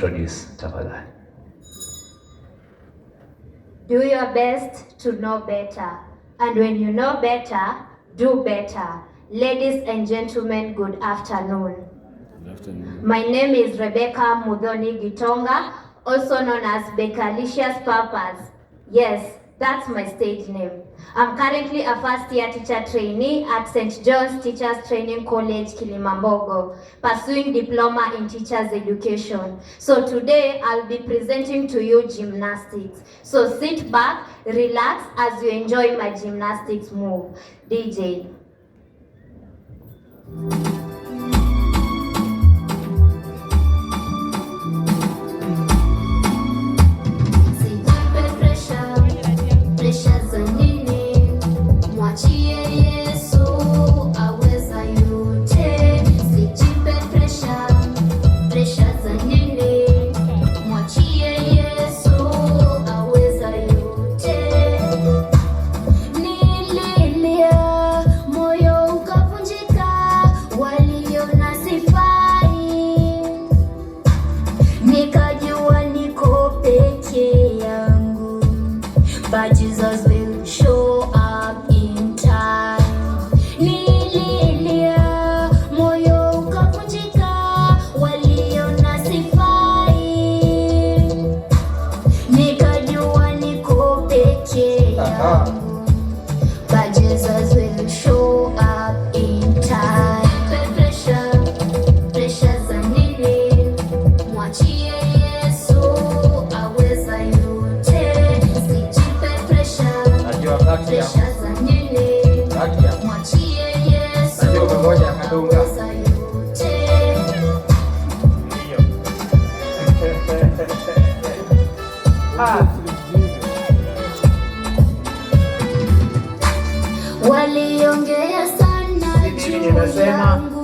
introduce tafadhali. Do your best to know better, and when you know better, do better. Ladies and gentlemen, good afternoon. Good afternoon. My name is Rebecca Mudhoni Gitonga, also known as Becalicious Papas. Yes, that's my stage name. I'm currently a first-year teacher trainee at St. John's Teachers Training College, Kilimambogo, pursuing diploma in teachers education. So today, I'll be presenting to you gymnastics. So sit back, relax as you enjoy my gymnastics move. DJ. But Jesus will show up in time. Nililia, moyo ukavunjika, waliona sifai. Nikajua niko peke yangu. But Jesus will show up in time. Pressure za nini? Mwachie Yesu aweza yote. Pressure za nini? Mwachie Yesu aweza yote. Waliongea sana juu yangu.